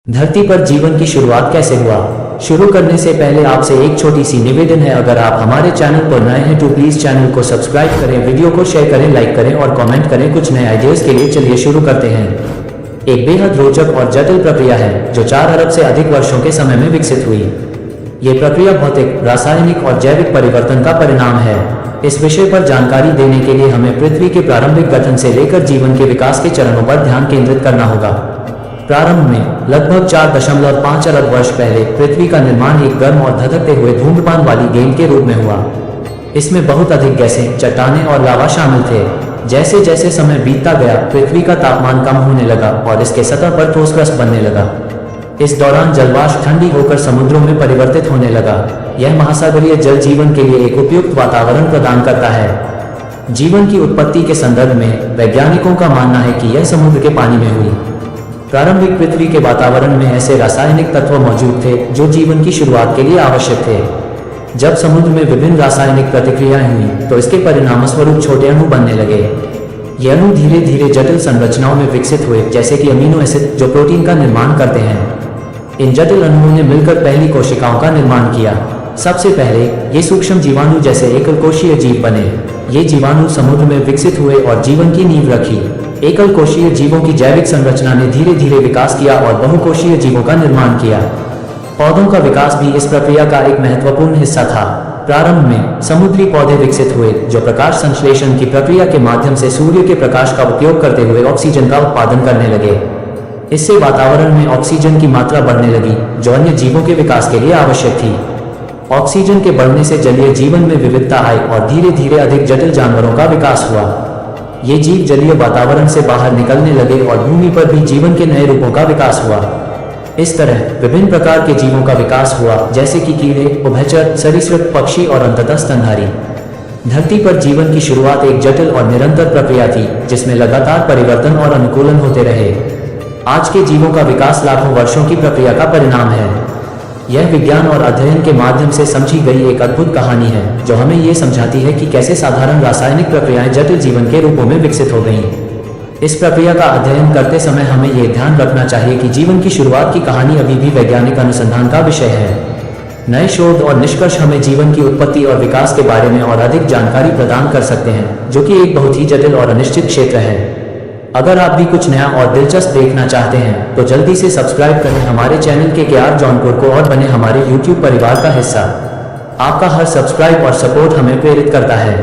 धरती पर जीवन की शुरुआत कैसे हुआ? शुरू करने से पहले आपसे एक छोटी सी निवेदन है, अगर आप हमारे चैनल पर नए हैं तो प्लीज चैनल को सब्सक्राइब करें, वीडियो को शेयर करें, लाइक करें और कमेंट करें कुछ नए आइडियाज के लिए। चलिए शुरू करते हैं। एक बेहद रोचक और जटिल प्रक्रिया है जो 4 अरब से अधिक वर्षों के समय में विकसित हुई। ये प्रक्रिया भौतिक, रासायनिक और जैविक परिवर्तन का परिणाम है। इस विषय पर जानकारी देने के लिए हमें पृथ्वी के प्रारंभिक गठन से लेकर जीवन के विकास के चरणों पर ध्यान केंद्रित करना होगा। प्रारंभ में लगभग 4.5 अरब वर्ष पहले पृथ्वी का निर्माण एक गर्म और धधकते हुए धूम्रपान वाली गेंद के रूप में हुआ। इसमें बहुत अधिक गैसें, चट्टानें और लावा शामिल थे। जैसे जैसे समय बीतता गया, पृथ्वी का तापमान कम होने लगा और इसके सतह पर ठोस क्रस्ट बनने लगा। इस दौरान जलवाष्प ठंडी होकर समुद्रों में परिवर्तित होने लगा। यह महासागरीय जल जीवन के लिए एक उपयुक्त वातावरण प्रदान करता है। जीवन की उत्पत्ति के संदर्भ में वैज्ञानिकों का मानना है कि यह समुद्र के पानी में हुई। प्रारंभिक पृथ्वी के वातावरण में ऐसे रासायनिक तत्व मौजूद थे जो जीवन की शुरुआत के लिए आवश्यक थे। जब समुद्र में विभिन्न रासायनिक प्रतिक्रियाएं हुई तो इसके परिणामस्वरूप छोटे अणु बनने लगे। ये अणु धीरे धीरे जटिल संरचनाओं में विकसित हुए, जैसे कि अमीनो एसिड जो प्रोटीन का निर्माण करते हैं। इन जटिल अणुओं ने मिलकर पहली कोशिकाओं का निर्माण किया। सबसे पहले ये सूक्ष्म जीवाणु जैसे एकल कोशीय जीव बने। ये जीवाणु समुद्र में विकसित हुए और जीवन की नींव रखी। एकल कोशीय जीवों की जैविक संरचना ने धीरे धीरे विकास किया और बहुकोशीय जीवों का निर्माण किया। पौधों का विकास भी इस प्रक्रिया का एक महत्वपूर्ण हिस्सा था। प्रारंभ में समुद्री पौधे विकसित हुए जो प्रकाश संश्लेषण की प्रक्रिया के माध्यम से सूर्य के प्रकाश का उपयोग करते हुए ऑक्सीजन का उत्पादन करने लगे। इससे वातावरण में ऑक्सीजन की मात्रा बढ़ने लगी जो अन्य जीवों के विकास के लिए आवश्यक थी। ऑक्सीजन के बढ़ने से जलीय जीवन में विविधता आई और धीरे धीरे अधिक जटिल जानवरों का विकास हुआ। ये जीव जलीय वातावरण से बाहर निकलने लगे और भूमि पर भी जीवन के नए रूपों का विकास हुआ। इस तरह विभिन्न प्रकार के जीवों का विकास हुआ, जैसे कि कीड़े, उभयचर, सरीसृप, पक्षी और अंततः स्तनधारी। धरती पर जीवन की शुरुआत एक जटिल और निरंतर प्रक्रिया थी जिसमें लगातार परिवर्तन और अनुकूलन होते रहे। आज के जीवों का विकास लाखों वर्षों की प्रक्रिया का परिणाम है। यह विज्ञान और अध्ययन के माध्यम से समझी गई एक अद्भुत कहानी है जो हमें ये समझाती है कि कैसे साधारण रासायनिक प्रक्रियाएं जटिल जीवन के रूपों में विकसित हो गईं। इस प्रक्रिया का अध्ययन करते समय हमें ये ध्यान रखना चाहिए कि जीवन की शुरुआत की कहानी अभी भी वैज्ञानिक अनुसंधान का विषय है। नए शोध और निष्कर्ष हमें जीवन की उत्पत्ति और विकास के बारे में और अधिक जानकारी प्रदान कर सकते हैं, जो कि एक बहुत ही जटिल और अनिश्चित क्षेत्र है। अगर आप भी कुछ नया और दिलचस्प देखना चाहते हैं तो जल्दी से सब्सक्राइब करें हमारे चैनल KKR जौनपुर को और बने हमारे YouTube परिवार का हिस्सा। आपका हर सब्सक्राइब और सपोर्ट हमें प्रेरित करता है।